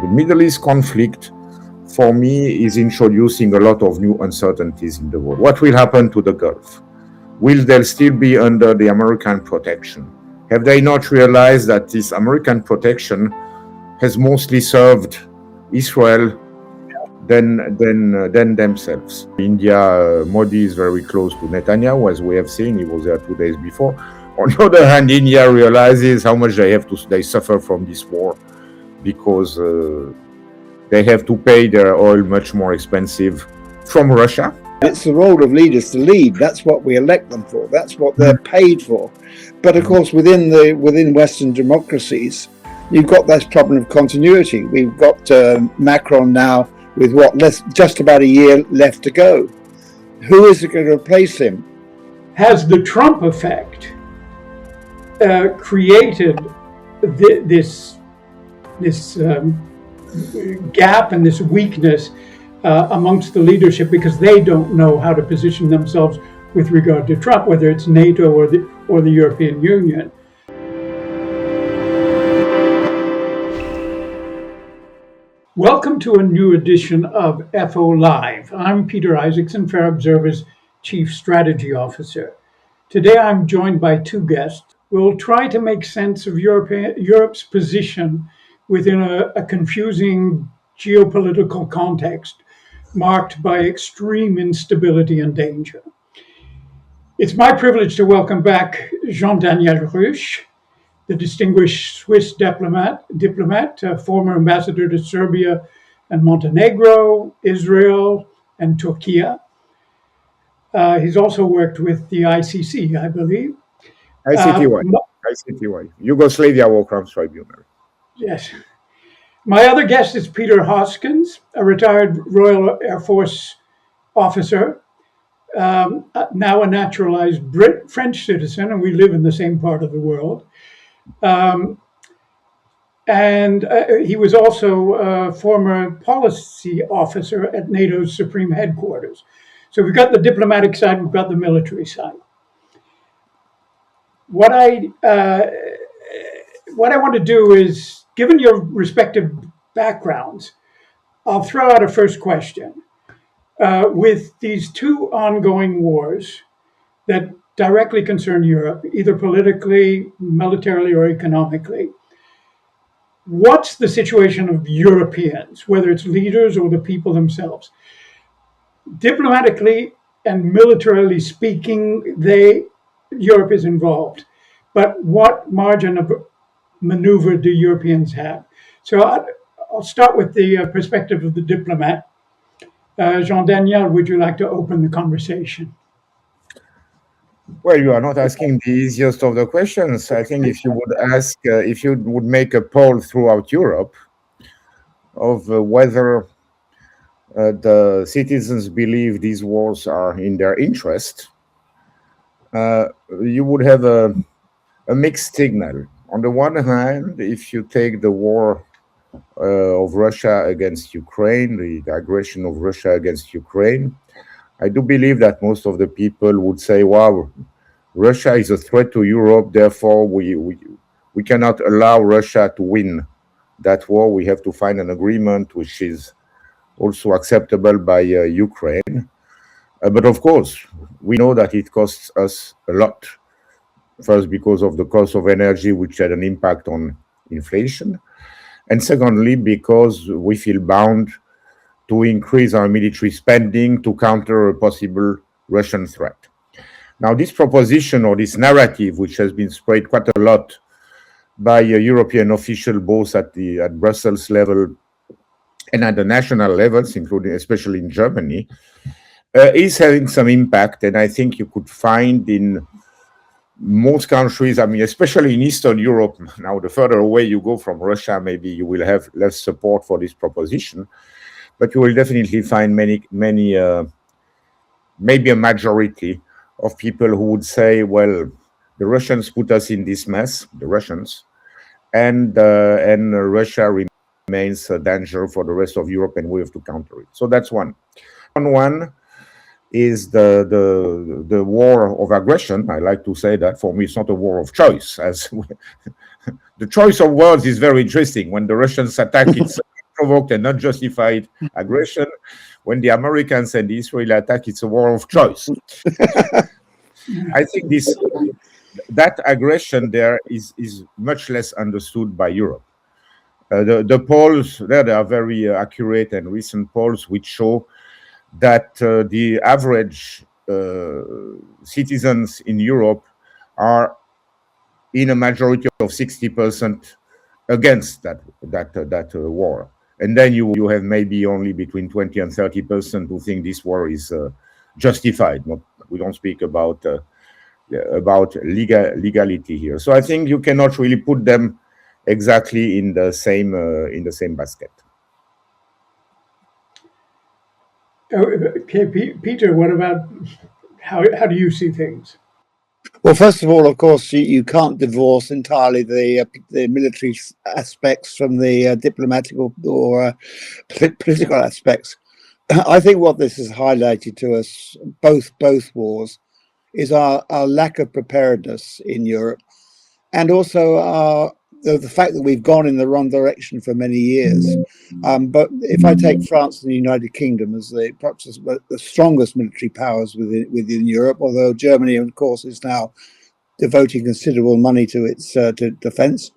The Middle East conflict, for me, is introducing a lot of new uncertainties in the world. What will happen to the Gulf? Will they still be under the American protection? Have they not realized that this American protection has mostly served Israel than themselves? India, Modi is very close to Netanyahu, as we have seen. He was there 2 days before. On the other hand, India realizes how much they suffer from this war, because they have to pay their oil much more expensive from Russia. It's the role of leaders to lead. That's what we elect them for. That's what they're paid for. But of course, within Western democracies, you've got this problem of continuity. We've got Macron now with just about a year left to go. Who is going to replace him? Has the Trump effect created this gap and this weakness amongst the leadership, because they don't know how to position themselves with regard to Trump, whether it's NATO or the European Union? Welcome to a new edition of FO Live. I'm Peter Isackson, Fair Observer's Chief Strategy Officer. Today I'm joined by two guests. We'll try to make sense of Europe's position within a confusing geopolitical context marked by extreme instability and danger. It's my privilege to welcome back Jean-Daniel Ruch, the distinguished Swiss diplomat, former ambassador to Serbia and Montenegro, Israel, and Turkey. He's also worked with the ICC, I believe. ICTY, Yugoslavia War Crimes Tribunal. Yes. My other guest is Peter Hoskins, a retired Royal Air Force officer, now a naturalized French citizen, and we live in the same part of the world. And he was also a former policy officer at NATO's Supreme Headquarters. So we've got the diplomatic side, we've got the military side. What I want to do is, given your respective backgrounds, I'll throw out a first question. With these two ongoing wars that directly concern Europe, either politically, militarily, or economically, what's the situation of Europeans, whether it's leaders or the people themselves? Diplomatically and militarily speaking, Europe is involved. But what margin of maneuver do Europeans have? So I'll start with the perspective of the diplomat. Jean-Daniel, would you like to open the conversation? Well, you are not asking the easiest of the questions. I think if you would make a poll throughout Europe of whether the citizens believe these wars are in their interest, you would have a mixed signal. On the one hand, if you take the war of Russia against Ukraine, the aggression of Russia against Ukraine, I do believe that most of the people would say, wow, Russia is a threat to Europe, therefore we cannot allow Russia to win that war. We have to find an agreement which is also acceptable by Ukraine. But of course, we know that it costs us a lot. First, because of the cost of energy, which had an impact on inflation. And secondly, because we feel bound to increase our military spending to counter a possible Russian threat. Now, this proposition or this narrative, which has been spread quite a lot by European officials, both at Brussels level and at the national levels, including especially in Germany, is having some impact. And I think you could find in most countries, I mean, especially in Eastern Europe, now the further away you go from Russia, maybe you will have less support for this proposition, but you will definitely find many, maybe a majority of people who would say, well, the Russians put us in this mess, the Russians, and Russia remains a danger for the rest of Europe, and we have to counter it. So that's one. One is the war of aggression. I like to say that. For me, it's not a war of choice. As the choice of words is very interesting. When the Russians attack, unprovoked and not justified aggression. When the Americans and the Israeli attack, it's a war of choice. I think that aggression there is much less understood by Europe. The polls there are very accurate and recent polls which show that the average citizens in Europe are in a majority of 60% against that war. And then you have maybe only between 20 and 30% who think this war is justified. We don't speak about legality here. So I think you cannot really put them exactly in the same basket. Okay, Peter, what about how do you see things? Well, first of all, of course, you can't divorce entirely the military aspects from the diplomatic or political aspects. I think what this has highlighted to us, both wars, is our lack of preparedness in Europe, and also the fact that we've gone in the wrong direction for many years. But if I take France and the United Kingdom as perhaps the strongest military powers within Europe, although Germany, of course, is now devoting considerable money to its to defence,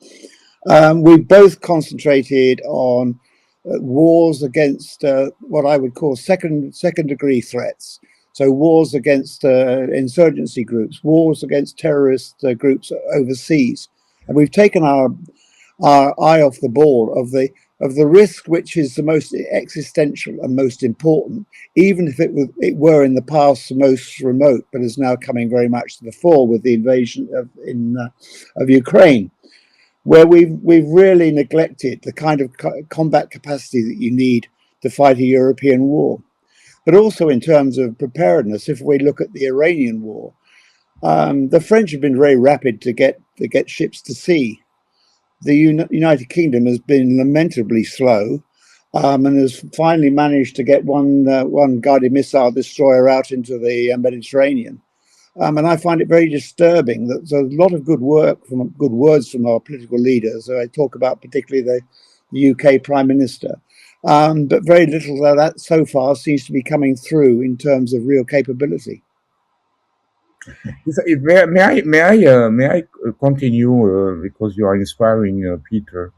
we've both concentrated on wars against what I would call second degree threats. So wars against insurgency groups, wars against terrorist groups overseas, and we've taken our eye off the ball of the risk, which is the most existential and most important, even if it were in the past the most remote, but is now coming very much to the fore with the invasion of Ukraine, where we've really neglected the kind of combat capacity that you need to fight a European war. But also in terms of preparedness, if we look at the Iranian war, the French have been very rapid to get ships to sea. The United Kingdom has been lamentably slow, and has finally managed to get one guided missile destroyer out into the Mediterranean. And I find it very disturbing that there's a lot of good words from our political leaders. I talk about particularly the UK Prime Minister, but very little of that so far seems to be coming through in terms of real capability. May I continue because you are inspiring, Peter?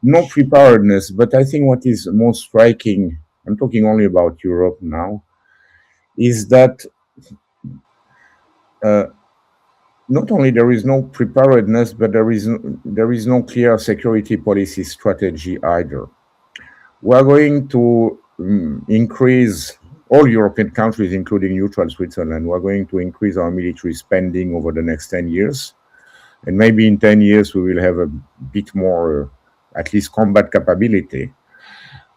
No preparedness, but I think what is most striking, I'm talking only about Europe now, is that not only there is no preparedness, but there is no clear security policy strategy either. We are going to increase, all European countries, including neutral Switzerland, we're going to increase our military spending over the next 10 years. And maybe in 10 years, we will have a bit more, at least combat capability.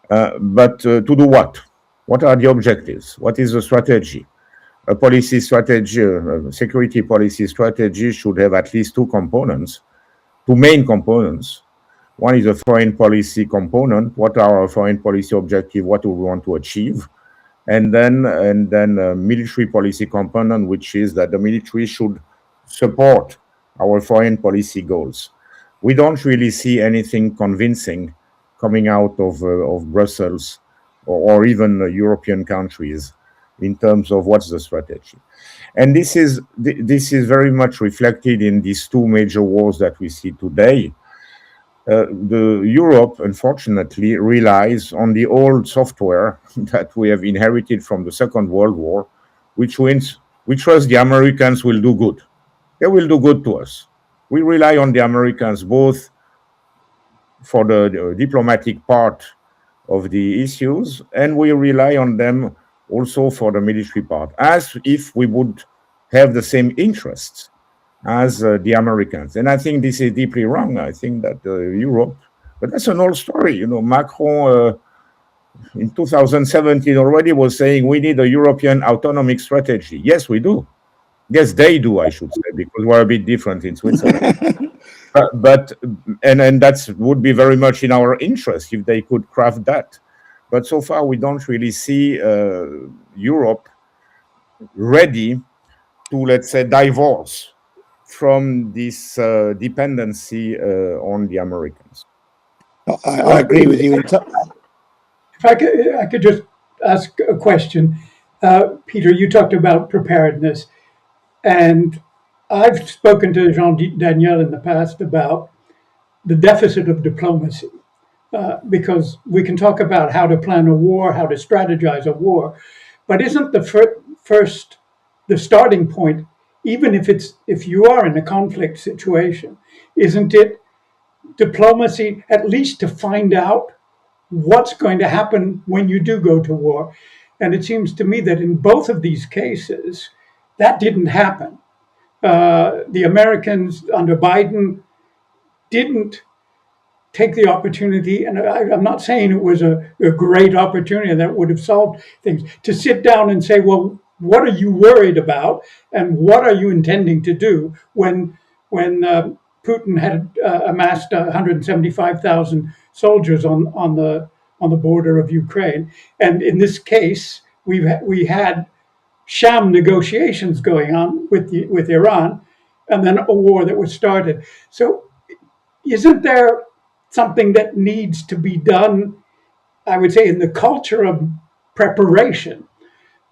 But to do what? What are the objectives? What is the strategy? A policy strategy, a security policy strategy should have at least two main components. One is a foreign policy component. What are our foreign policy objectives? What do we want to achieve? And then a military policy component, which is that the military should support our foreign policy goals. We don't really see anything convincing coming out of Brussels or even European countries in terms of what's the strategy. And this is very much reflected in these two major wars that we see today. The Europe, unfortunately, relies on the old software that we have inherited from the Second World War, which means we trust the Americans will do good. They will do good to us. We rely on the Americans both for the diplomatic part of the issues, and we rely on them also for the military part, as if we would have the same interests as the Americans. And I think this is deeply wrong. I think that Europe, but that's an old story. You know, Macron in 2017 already was saying we need a European autonomic strategy. Yes, we do. Yes, they do, I should say, because we're a bit different in Switzerland. but that would be very much in our interest if they could craft that. But so far, we don't really see Europe ready to, let's say, divorce from this dependency on the Americans. I agree with you. If I could just ask a question. Peter, you talked about preparedness, and I've spoken to Jean-Daniel in the past about the deficit of diplomacy, because we can talk about how to plan a war, how to strategize a war, but isn't the first, the starting point, even if you are in a conflict situation, isn't it diplomacy, at least to find out what's going to happen when you do go to war? And it seems to me that in both of these cases, that didn't happen. The Americans under Biden didn't take the opportunity, and I'm not saying it was a great opportunity that would have solved things, to sit down and say, well, what are you worried about, and what are you intending to do when Putin had amassed 175,000 soldiers on the border of Ukraine, and in this case, we had sham negotiations going on with Iran, and then a war that was started. So, isn't there something that needs to be done, I would say, in the culture of preparation,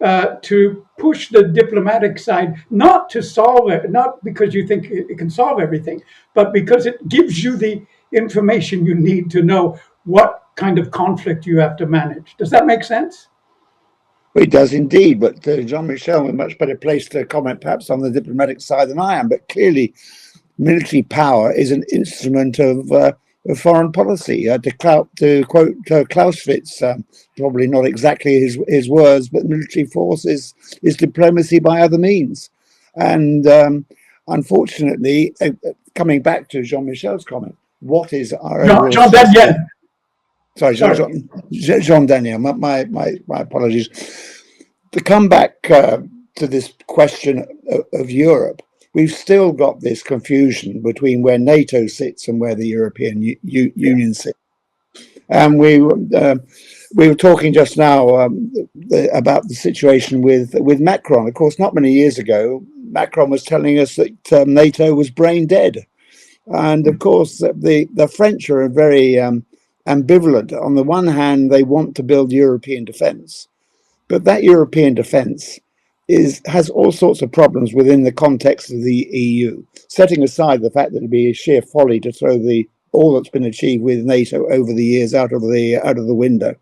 to push the diplomatic side, not to solve it, not because you think it can solve everything, but because it gives you the information you need to know what kind of conflict you have to manage? Does that make sense? It does indeed, but Jean-Michel is a much better placed to comment perhaps on the diplomatic side than I am. But clearly, military power is an instrument of foreign policy. To quote Clausewitz, probably not exactly his words, but military force is diplomacy by other means. And unfortunately, coming back to Jean-Michel's comment, what is our overall Jean-Daniel. Sorry, Jean-Daniel. My apologies. To come back to this question of Europe, we've still got this confusion between where NATO sits and where the European Union sits. And we were talking just now about the situation with Macron. Of course, not many years ago, Macron was telling us that NATO was brain dead. And of course, the French are very ambivalent. On the one hand, they want to build European defense, but that European defense has all sorts of problems within the context of the EU, setting aside the fact that it'd be a sheer folly to throw all that's been achieved with NATO over the years out of the window.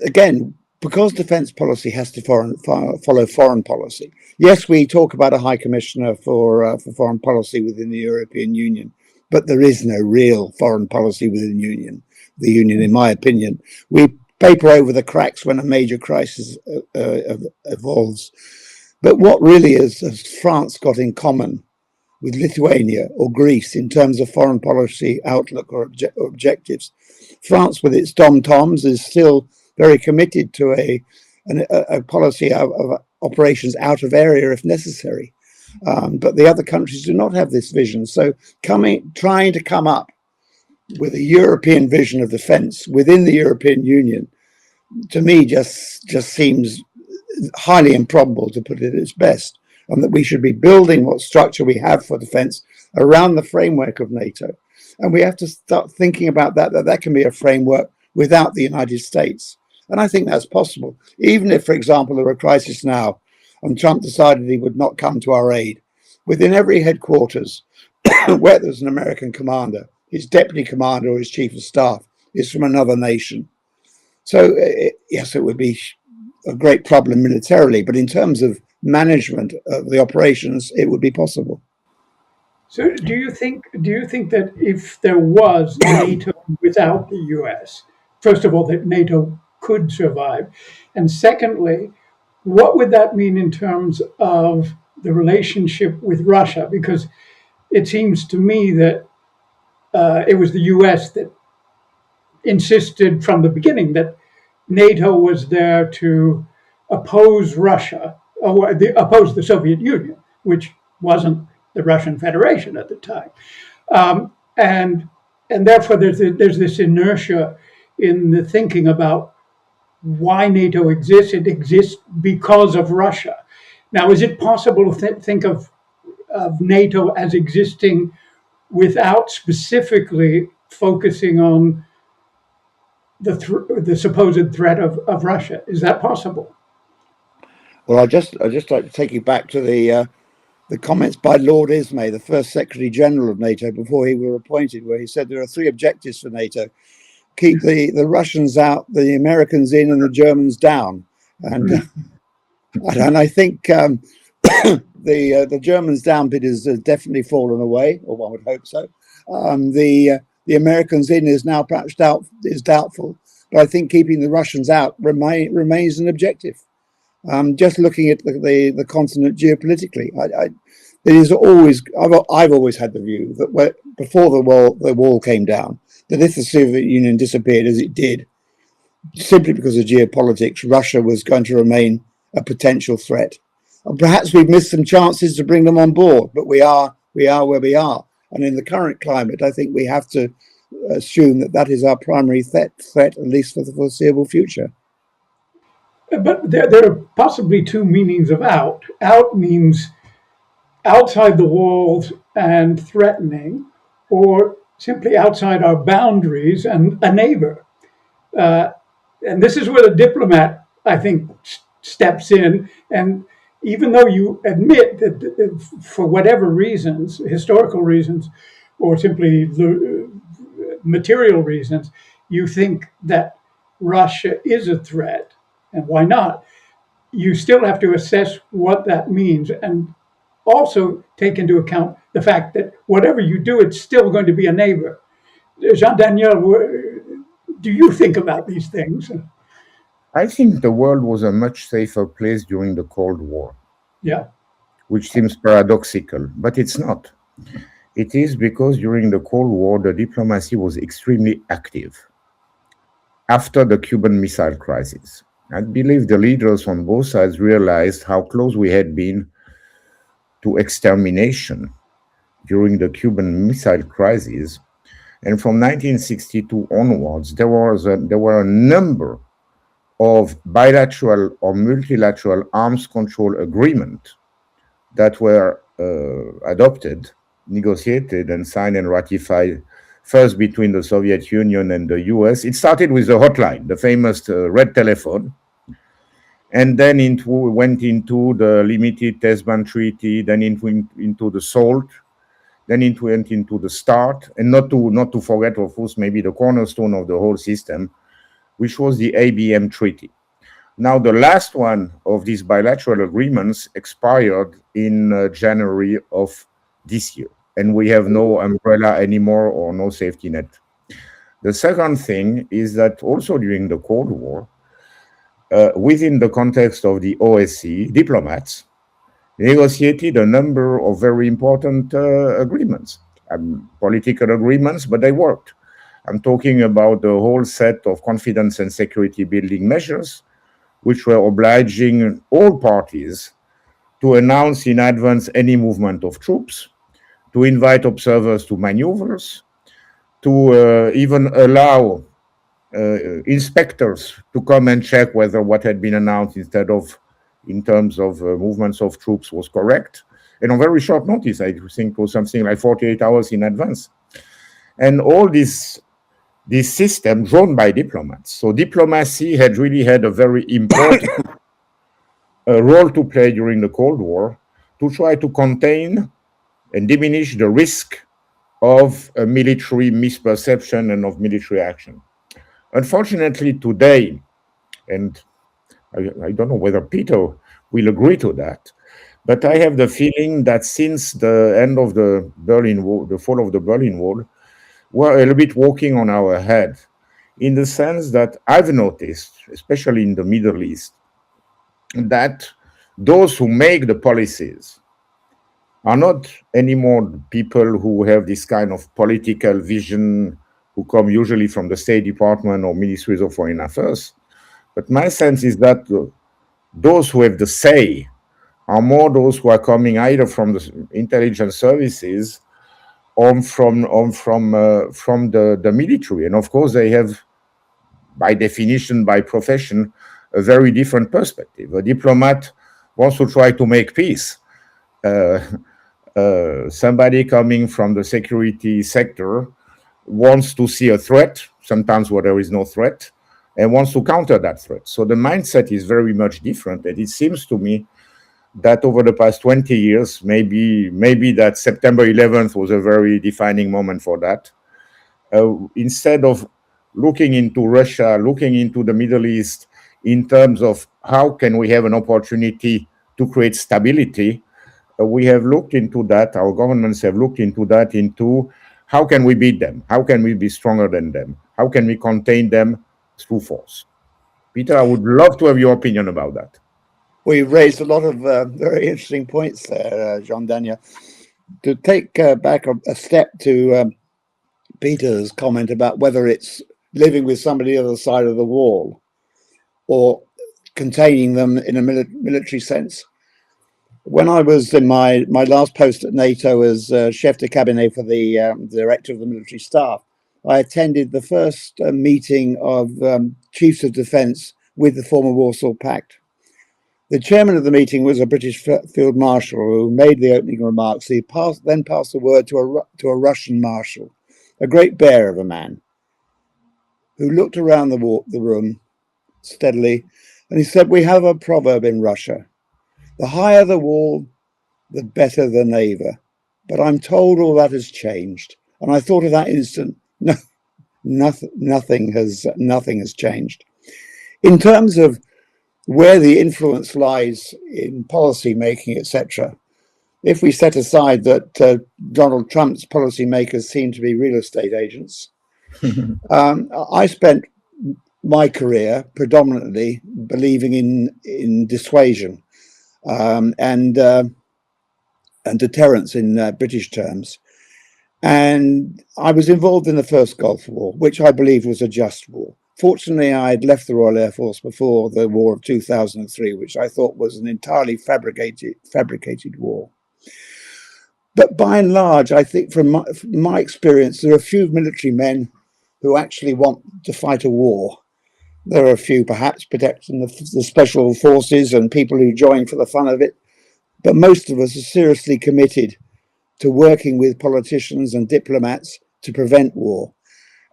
Again, because defense policy has to follow foreign policy. Yes, we talk about a high commissioner for foreign policy within the European Union, but there is no real foreign policy within the Union, in my opinion. We paper over the cracks when a major crisis evolves. But what really has France got in common with Lithuania or Greece in terms of foreign policy outlook or objectives? France, with its dom-toms, is still very committed to a policy of operations out of area if necessary. But the other countries do not have this vision. So trying to come up with a European vision of defense within the European Union, to me, just seems highly improbable, to put it at its best, and that we should be building what structure we have for defense around the framework of NATO. And we have to start thinking about that can be a framework without the United States. And I think that's possible. Even if, for example, there were a crisis now and Trump decided he would not come to our aid, within every headquarters where there's an American commander, his deputy commander or his chief of staff is from another nation. So, yes, it would be a great problem militarily, but in terms of management of the operations, it would be possible. So do you think that if there was NATO without the US, first of all, that NATO could survive? And secondly, what would that mean in terms of the relationship with Russia? Because it seems to me that it was the US that insisted from the beginning that NATO was there to oppose Russia, or oppose the Soviet Union, which wasn't the Russian Federation at the time. And therefore there's this inertia in the thinking about why NATO exists. It exists because of Russia. Now, is it possible to think of of NATO as existing without specifically focusing on the supposed threat of Russia. Is that possible? Well, I'd just like to take you back to the comments by Lord Ismay, the first Secretary General of NATO, before he were appointed, where he said there are three objectives for NATO: keep the Russians out, the Americans in, and the Germans down. And I think the Germans down bit has definitely fallen away, or one would hope so. The Americans in is now perhaps doubtful, but I think keeping the Russians out remains an objective. Just looking at the continent geopolitically, it is always I've always had the view that before the wall came down, that if the Soviet Union disappeared as it did, simply because of geopolitics, Russia was going to remain a potential threat. And perhaps we've missed some chances to bring them on board, but we are where we are. And in the current climate, I think we have to assume that is our primary threat, at least for the foreseeable future. But there are possibly two meanings of out. Out means outside the walls and threatening, or simply outside our boundaries and a neighbor. And this is where the diplomat, I think, steps in. And even though you admit that for whatever reasons, historical reasons, or simply material reasons, you think that Russia is a threat, and why not? You still have to assess what that means and also take into account the fact that whatever you do, it's still going to be a neighbor. Jean-Daniel, do you think about these things? I think the world was a much safer place during the Cold War. Yeah. Which seems paradoxical, but it's not. It is because during the Cold War, the diplomacy was extremely active. After the Cuban Missile Crisis, I believe the leaders on both sides realized how close we had been to extermination during the Cuban Missile Crisis. And from 1962 onwards, there were a number of bilateral or multilateral arms control agreements that were adopted, negotiated, and signed and ratified, first between the Soviet Union and the US. It started with the hotline, the famous red telephone, and then went into the Limited Test Ban Treaty, then into the SALT, then it went into the START, and not to forget, of course, maybe the cornerstone of the whole system, which was the ABM Treaty. Now, the last one of these bilateral agreements expired in January of this year, and we have no umbrella anymore or no safety net. The second thing is that also during the Cold War, within the context of the OSCE, diplomats negotiated a number of very important agreements, political agreements, but they worked. I'm talking about the whole set of confidence and security building measures, which were obliging all parties to announce in advance any movement of troops, to invite observers to maneuvers, to even allow inspectors to come and check whether what had been announced in terms of movements of troops was correct. And on very short notice, I think it was something like 48 hours in advance. And all this system drawn by diplomats. So diplomacy had really had a very important role to play during the Cold War to try to contain and diminish the risk of a military misperception and of military action. Unfortunately, today, and I don't know whether Peter will agree to that, but I have the feeling that since the end of the Berlin Wall, the fall of the Berlin Wall, we're a little bit walking on our head, in the sense that I've noticed, especially in the Middle East, that those who make the policies are not anymore people who have this kind of political vision, who come usually from the State Department or Ministries of Foreign Affairs. But my sense is that those who have the say are more those who are coming either from the intelligence services or from the military. And of course, they have, by definition, by profession, a very different perspective. A diplomat wants to try to make peace. A somebody coming from the security sector wants to see a threat, sometimes where there is no threat, and wants to counter that threat. So the mindset is very much different. And it seems to me that over the past 20 years, maybe that September 11th was a very defining moment for that. Instead of looking into Russia, looking into the Middle East in terms of how can we have an opportunity to create stability, we have looked into that, our governments have looked into that, into how can we beat them? How can we be stronger than them? How can we contain them through force? Peter, I would love to have your opinion about that. Well, you've raised a lot of very interesting points there, Jean-Daniel. To take back a step to Peter's comment about whether it's living with somebody on the other side of the wall or containing them in a military sense. When I was in my last post at NATO as chef de cabinet for the director of the military staff, I attended the first meeting of chiefs of defence with the former Warsaw Pact. The chairman of the meeting was a British field marshal who made the opening remarks. He then passed the word to a Russian marshal, a great bear of a man, who looked around the room steadily, and he said, "We have a proverb in Russia. The higher the wall, the better the neighbour. But I'm told all that has changed." And I thought of that instant, no, nothing has changed. In terms of where the influence lies in policy making, etc., if we set aside that Donald Trump's policymakers seem to be real estate agents, I spent my career predominantly believing in dissuasion and deterrence in British terms. And I was involved in the first Gulf War, which I believe was a just war. Fortunately, I had left the Royal Air Force before the war of 2003, which I thought was an entirely fabricated war. But by and large, I think from my experience, there are a few military men who actually want to fight a war. There are a few perhaps protecting the special forces and people who join for the fun of it. But most of us are seriously committed to working with politicians and diplomats to prevent war.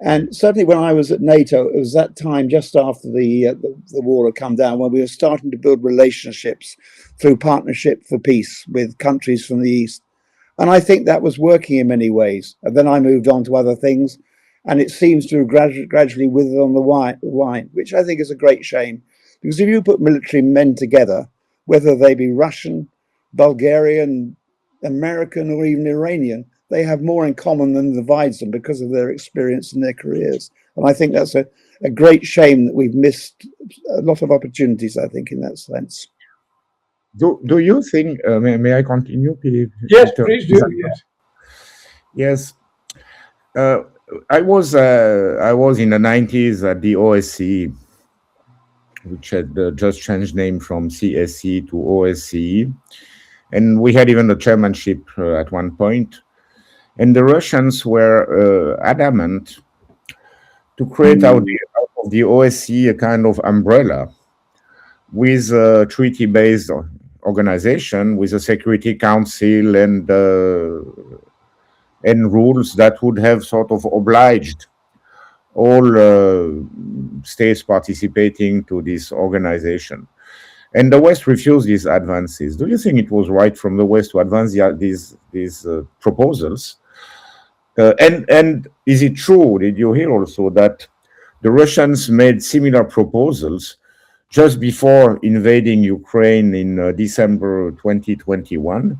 And certainly when I was at NATO, it was that time just after the war had come down when we were starting to build relationships through Partnership for Peace with countries from the East. And I think that was working in many ways. And then I moved on to other things, and it seems to have gradually withered on the vine, which I think is a great shame. Because if you put military men together, whether they be Russian, Bulgarian, American, or even Iranian, they have more in common than divides them because of their experience and their careers. And I think that's a great shame that we've missed a lot of opportunities, I think, in that sense. Do you think, may I continue, Peter? Yes, please do, yes. Yes. I was in the 90s at the OSCE, which had just changed name from CSE to OSCE. And we had even the chairmanship at one point. And the Russians were adamant to create out of the OSCE a kind of umbrella with a treaty-based organization, with a Security Council and rules that would have sort of obliged all states participating to this organization. And the West refused these advances. Do you think it was right from the West to advance these proposals? And is it true, did you hear also, that the Russians made similar proposals just before invading Ukraine in December 2021?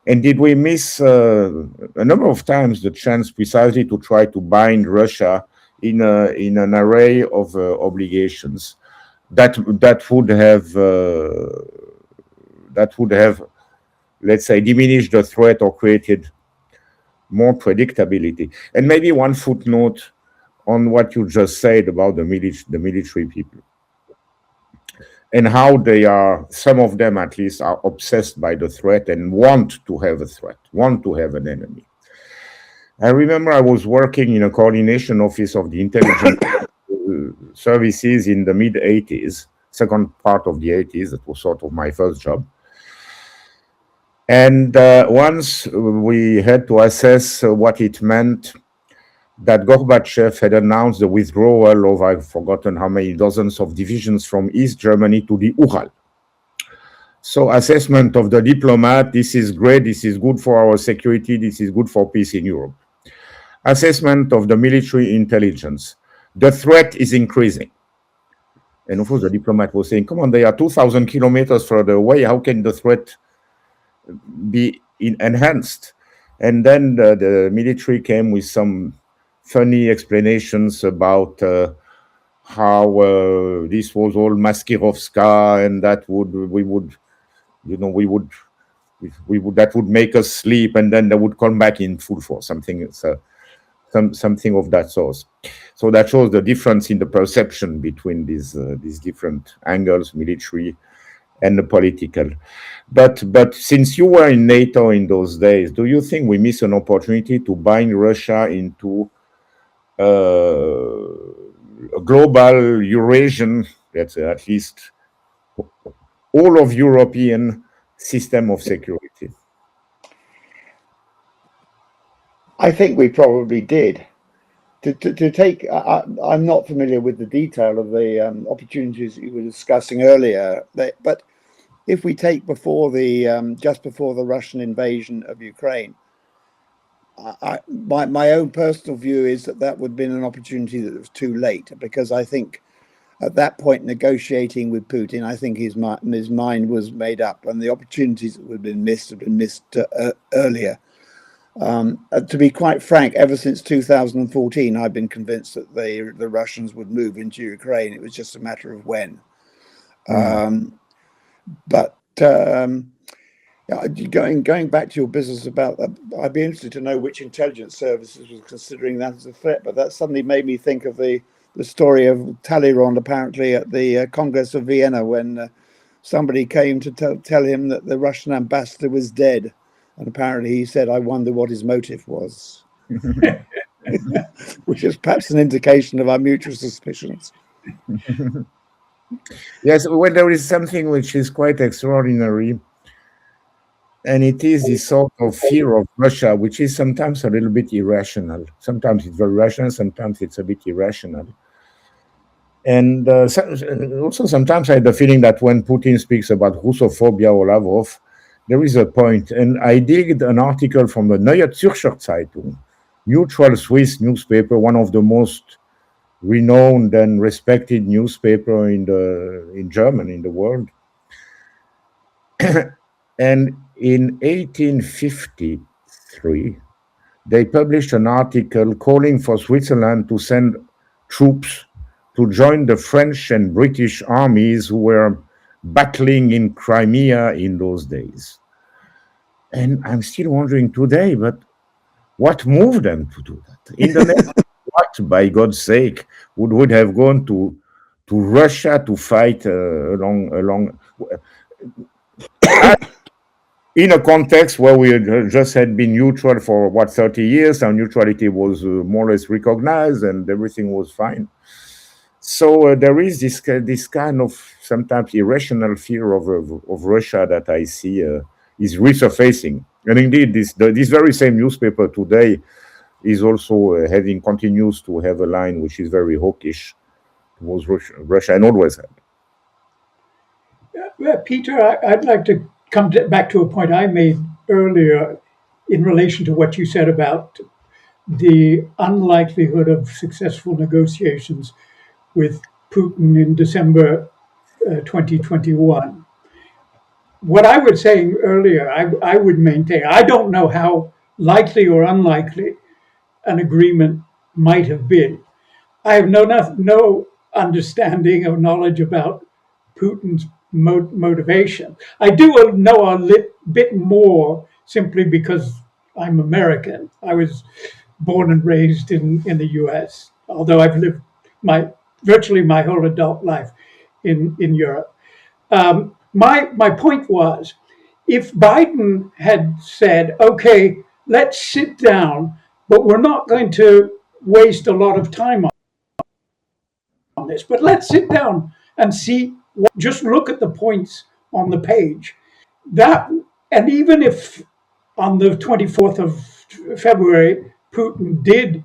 And did we miss a number of times the chance precisely to try to bind Russia in an array of obligations that would have, let's say, diminished the threat or created more predictability? And maybe one footnote on what you just said about the military people and how they are, some of them at least, are obsessed by the threat and want to have a threat, want to have an enemy. I remember I was working in a coordination office of the intelligence services in the mid-80s, second part of the 80s. That was sort of my first job. And once we had to assess what it meant that Gorbachev had announced the withdrawal of, I've forgotten how many dozens of divisions from East Germany to the Ural. So assessment of the diplomat, this is great, this is good for our security, this is good for peace in Europe. Assessment of the military intelligence, the threat is increasing. And of course the diplomat was saying, come on, they are 2,000 kilometers further away, how can the threat be enhanced? And then the military came with some funny explanations about how this was all Maskirovska, and that that would make us sleep, and then they would come back in full force, something of that sort. So that shows the difference in the perception between these different angles, military and the political. But since you were in NATO in those days, do you think we miss an opportunity to bind Russia into a global Eurasian, let's say at least all of European system of security? I think we probably did. To take, I'm not familiar with the detail of the opportunities that you were discussing earlier, but if we take before the just before the Russian invasion of Ukraine, my own personal view is that would have been an opportunity that was too late, because I think at that point negotiating with Putin, I think his mind was made up, and the opportunities that would have been missed earlier. To be quite frank, ever since 2014, I've been convinced that the Russians would move into Ukraine. It was just a matter of when. But going back to your business about that, I'd be interested to know which intelligence services was considering that as a threat. But that suddenly made me think of the story of Talleyrand, apparently at the Congress of Vienna, when somebody came to tell him that the Russian ambassador was dead. And apparently he said, I wonder what his motive was, which is perhaps an indication of our mutual suspicions. Yes, well, there is something which is quite extraordinary, and it is this sort of fear of Russia, which is sometimes a little bit irrational. Sometimes it's very rational, sometimes it's a bit irrational. And also sometimes I had the feeling that when Putin speaks about Russophobia or Lavrov, there is a point. And I digged an article from the Neue Zürcher Zeitung, neutral Swiss newspaper, one of the most renowned and respected newspaper in Germany, in the world. And in 1853, they published an article calling for Switzerland to send troops to join the French and British armies who were battling in Crimea in those days. And I'm still wondering today, but what moved them to do that? In the next, what, by God's sake, would have gone to Russia to fight along in a context where we just had been neutral for 30 years. Our neutrality was more or less recognized, and everything was fine. So there is this kind of sometimes irrational fear of Russia that I see is resurfacing. And indeed, this very same newspaper today is also continues to have a line which is very hawkish towards Russia, and always had. Peter, I'd like to come back to a point I made earlier in relation to what you said about the unlikelihood of successful negotiations with Putin in December 2021. What I was saying earlier, I would maintain, I don't know how likely or unlikely an agreement might have been. I have no understanding or knowledge about Putin's motivation. I do know a bit more simply because I'm American. I was born and raised in the US, although I've lived virtually my whole adult life in Europe. My point was, if Biden had said, okay, let's sit down, but we're not going to waste a lot of time on this, but let's sit down and see, just look at the points on the page. That And even if on the 24th of February, Putin did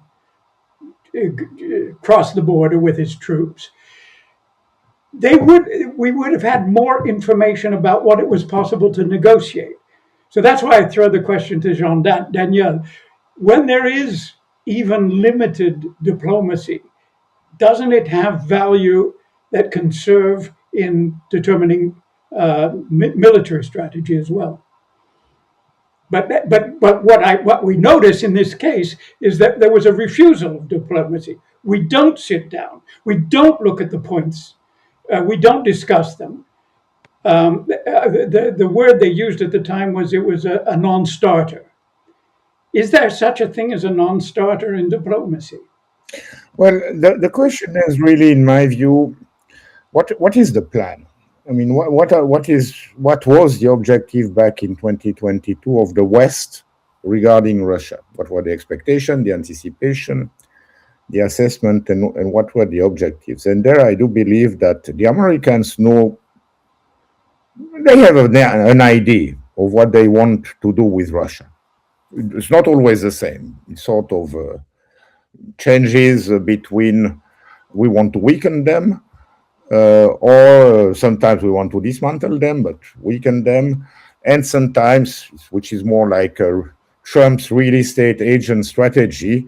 cross the border with his troops, we would have had more information about what it was possible to negotiate. So that's why I throw the question to Jean-Daniel. When there is even limited diplomacy, doesn't it have value that can serve in determining military strategy as well? But what we notice in this case is that there was a refusal of diplomacy. We don't sit down. We don't look at the points. We don't discuss them. The word they used at the time was it was a non-starter. Is there such a thing as a non-starter in diplomacy? Well, the question is really, in my view, what is the plan? I mean, what was the objective back in 2022 of the West regarding Russia? What were the expectations, the anticipation, the assessment, and what were the objectives? And there, I do believe that the Americans know, they have an idea of what they want to do with Russia. It's not always the same. It sort of changes between we want to weaken them, or sometimes we want to dismantle them, but weaken them. And sometimes, which is more like Trump's real estate agent strategy,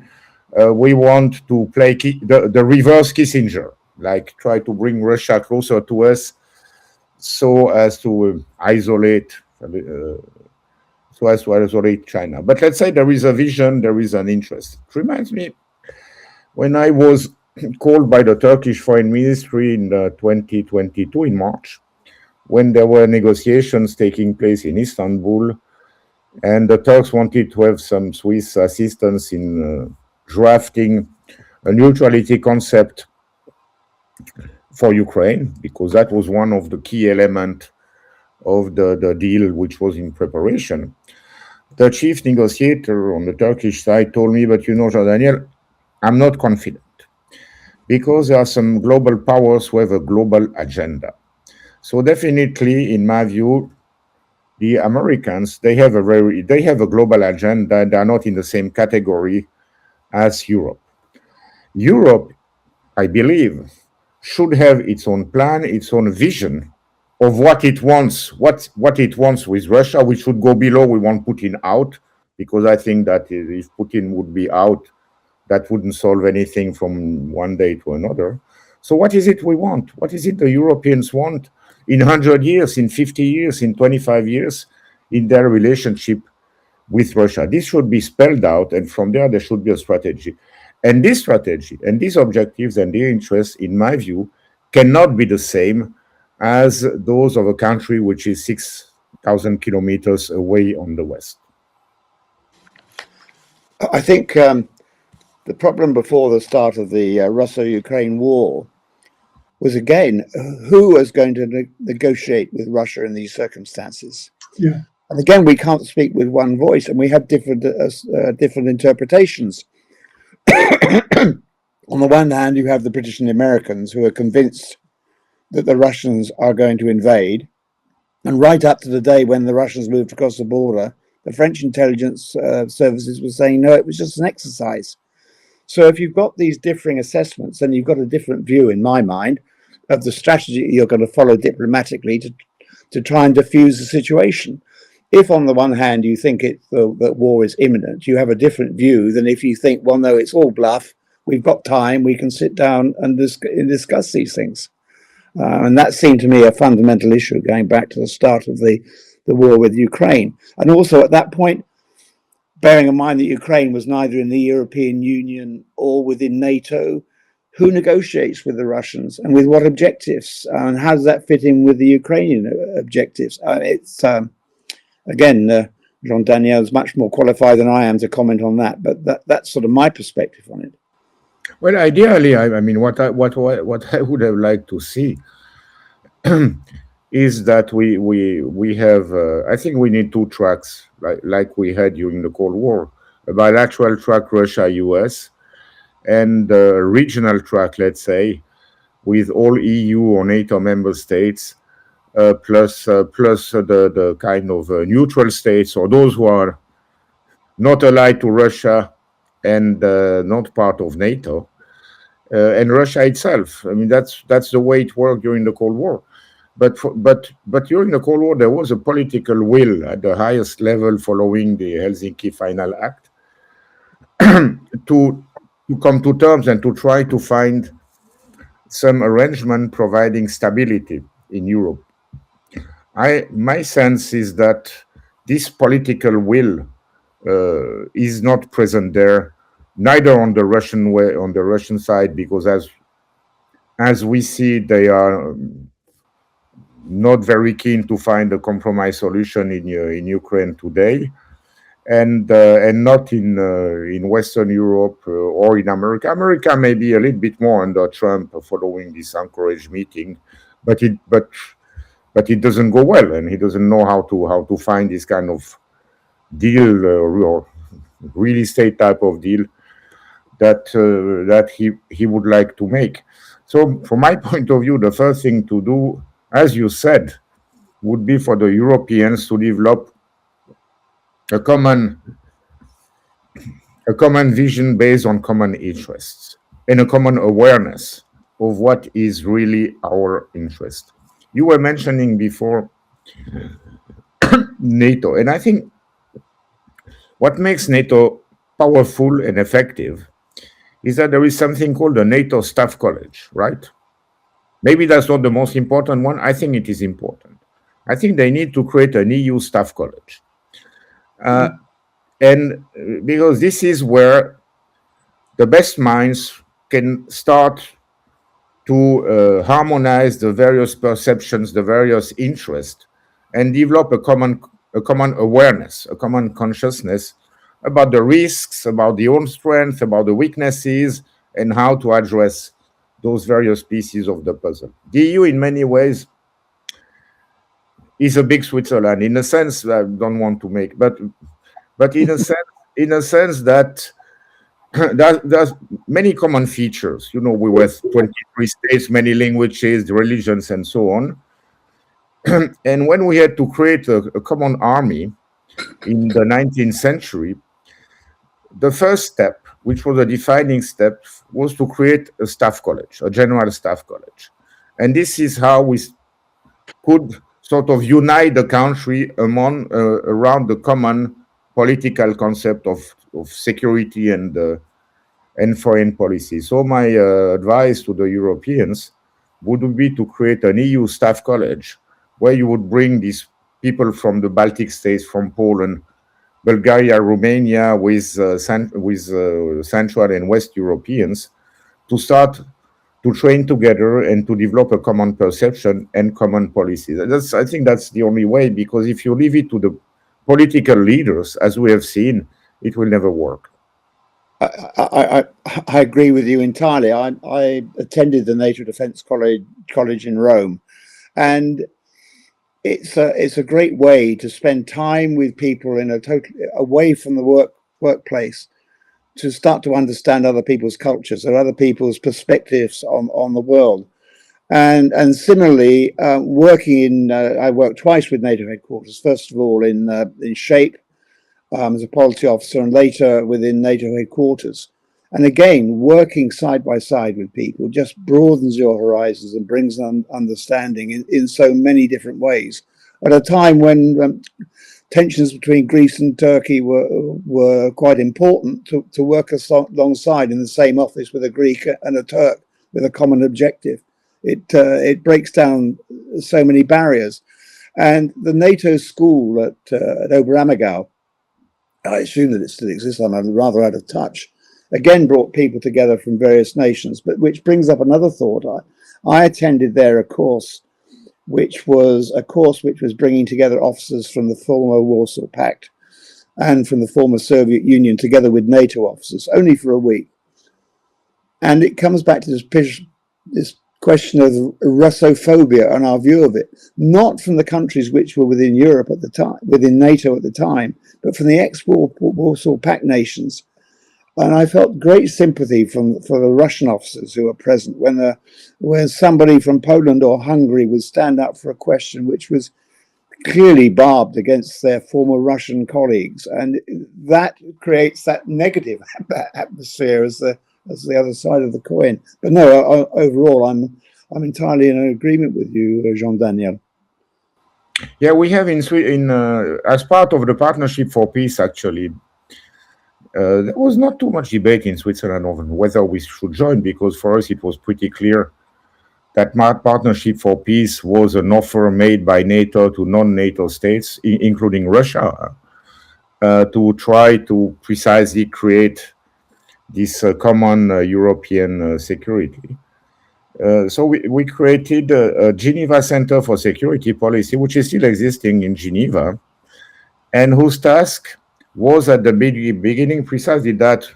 we want to play the reverse Kissinger, like try to bring Russia closer to us so as to isolate China. But let's say there is a vision, there is an interest. It reminds me when I was called by the Turkish Foreign Ministry in 2022 in March, when there were negotiations taking place in Istanbul, and the Turks wanted to have some Swiss assistance in drafting a neutrality concept for Ukraine, because that was one of the key elements of the deal which was in preparation. The chief negotiator on the Turkish side told me, but Jean-Daniel, I'm not confident, because there are some global powers who have a global agenda. So definitely, in my view, the Americans, they have a global agenda. They are not in the same category as Europe. Europe, I believe, should have its own plan, its own vision of what it wants, what it wants with Russia. We should go below. We want Putin out, because I think that if Putin would be out, that wouldn't solve anything from one day to another. So what is it we want? What is it the Europeans want in 100 years, in 50 years, in 25 years in their relationship with Russia? This should be spelled out, and from there should be a strategy. And this strategy and these objectives and their interests, in my view, cannot be the same as those of a country which is 6,000 kilometers away on the west. I think the problem before the start of the Russia-Ukraine war was, again, who was going to negotiate with Russia in these circumstances. Yeah. And again, we can't speak with one voice, and we have different interpretations. On the one hand, you have the British and the Americans who are convinced that the Russians are going to invade. And right up to the day when the Russians moved across the border, the French intelligence services were saying, no, it was just an exercise. So if you've got these differing assessments, then you've got a different view, in my mind, of the strategy you're going to follow diplomatically to try and diffuse the situation. If on the one hand you think that war is imminent, you have a different view than if you think, well, no, it's all bluff. We've got time. We can sit down and discuss these things. And that seemed to me a fundamental issue going back to the start of the war with Ukraine. And also at that point, bearing in mind that Ukraine was neither in the European Union or within NATO, who negotiates with the Russians and with what objectives? And how does that fit in with the Ukrainian objectives? It's again, Jean-Daniel is much more qualified than I am to comment on that, but that's sort of my perspective on it. Well, ideally, I mean, what I would have liked to see is that we have. I think we need two tracks, like we had during the Cold War: a bilateral track, Russia-US, and a regional track, let's say, with all EU or NATO member states plus the kind of neutral states, or those who are not allied to Russia and not part of NATO, and Russia itself. I mean, that's the way it worked during the Cold War. But during the Cold War, there was a political will at the highest level, following the Helsinki Final Act, to come to terms and to try to find some arrangement providing stability in Europe. My sense is that this political will is not present there, neither on the Russian side, because as we see, they are not very keen to find a compromise solution in Ukraine today, and not in Western Europe or in America. America may be a little bit more under Trump following this Anchorage meeting, but it doesn't go well, and he doesn't know how to find this kind of deal or real estate type of deal that he would like to make. So from my point of view, the first thing to do, as you said, would be for the Europeans to develop a common vision based on common interests and a common awareness of what is really our interest. You were mentioning before NATO, and I think what makes NATO powerful and effective is that there is something called the NATO Staff College, right? Maybe that's not the most important one. I think it is important. I think they need to create an EU Staff College. And because this is where the best minds can start to harmonize the various perceptions, the various interests, and develop a common awareness, a common consciousness about the risks, about the own strength, about the weaknesses, and how to address those various pieces of the puzzle. The EU, in many ways, is a big Switzerland, in a sense that I don't want to make, but in a sense that there's many common features. You know, we were 23 states, many languages, religions, and so on. And when we had to create a common army in the 19th century, the first step, which was a defining step, was to create a staff college, a general staff college. And this is how we could sort of unite the country around the common political concept of security and foreign policy. So my advice to the Europeans would be to create an EU staff college where you would bring these people from the Baltic states, from Poland, Bulgaria, Romania, with Central and West Europeans, to start to train together and to develop a common perception and common policies. I think that's the only way, because if you leave it to the political leaders, as we have seen, it will never work. I agree with you entirely. I attended the NATO Defence College in Rome, and it's a great way to spend time with people in a totally away from the workplace, to start to understand other people's cultures or other people's perspectives on the world. And similarly, working I worked twice with NATO headquarters. First of all in SHAPE as a policy officer, and later within NATO headquarters. And again, working side by side with people just broadens your horizons and brings understanding in so many different ways. At a time when tensions between Greece and Turkey were quite important, to work alongside in the same office with a Greek and a Turk with a common objective. It breaks down so many barriers. And the NATO school at Oberammergau, I assume that it still exists, I'm rather out of touch, again brought people together from various nations, but which brings up another thought. I attended there a course which was bringing together officers from the former Warsaw Pact and from the former Soviet Union together with NATO officers, only for a week. And it comes back to this question of Russophobia and our view of it, not from the countries which were within Europe at the time, within NATO at the time, but from the ex-Warsaw Pact nations. And I felt great sympathy for the Russian officers who were present when somebody from Poland or Hungary would stand up for a question which was clearly barbed against their former Russian colleagues, and that creates that negative atmosphere as the other side of the coin. But no, overall, I'm entirely in agreement with you, Jean-Daniel. Yeah, we have as part of the Partnership for Peace, actually, there was not too much debate in Switzerland on whether we should join, because for us it was pretty clear that Partnership for Peace was an offer made by NATO to non-NATO states, including Russia, to try to precisely create this common European security. So we created a Geneva Center for Security Policy, which is still existing in Geneva, and whose task was at the beginning precisely that,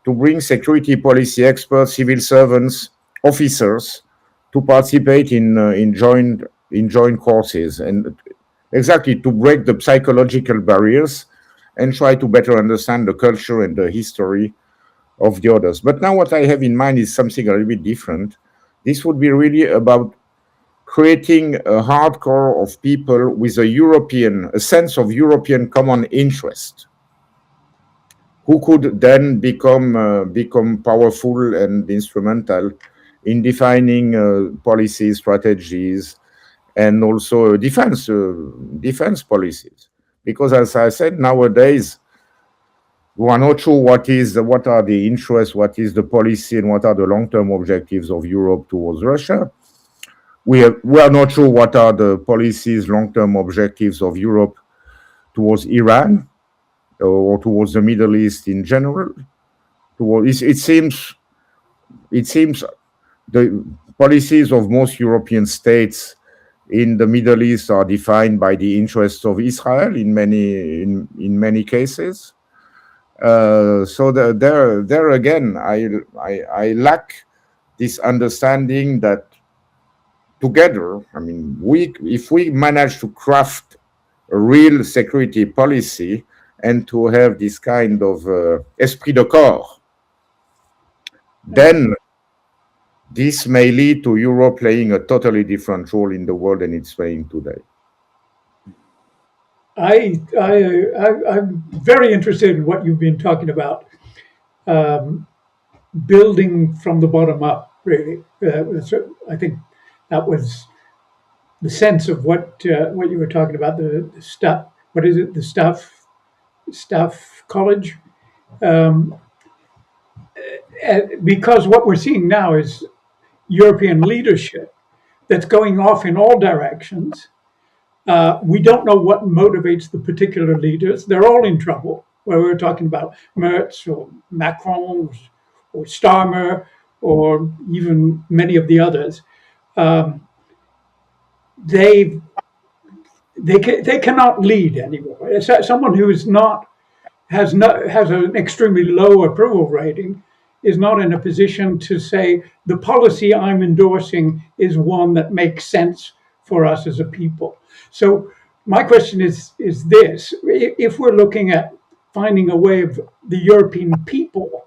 to bring security policy experts, civil servants, officers to participate in joint courses, and exactly to break the psychological barriers and try to better understand the culture and the history of the others. But now what I have in mind is something a little bit different. This would be really about creating a hardcore of people with a sense of European common interest, who could then become powerful and instrumental in defining policies, strategies, and also defense policies. Because, as I said, nowadays we are not sure what are the interests, what is the policy, and what are the long-term objectives of Europe towards Russia. We are not sure what are the policies, long-term objectives of Europe towards Iran, or towards the Middle East in general. It seems the policies of most European states in the Middle East are defined by the interests of Israel in many cases. So there again, I lack this understanding that together, I mean, if we manage to craft a real security policy and to have this kind of esprit de corps, then this may lead to Europe playing a totally different role in the world than it's playing today. I'm very interested in what you've been talking about, building from the bottom up, really. I think that was the sense of what you were talking about, the stuff, what is it, the staff college? Because what we're seeing now is European leadership that's going off in all directions. We don't know what motivates the particular leaders. They're all in trouble. Where we're talking about Merz or Macron or Starmer or even many of the others. They cannot lead anymore. It's someone who is has an extremely low approval rating is not in a position to say the policy I'm endorsing is one that makes sense for us as a people. So my question is this: if we're looking at finding a way of the European people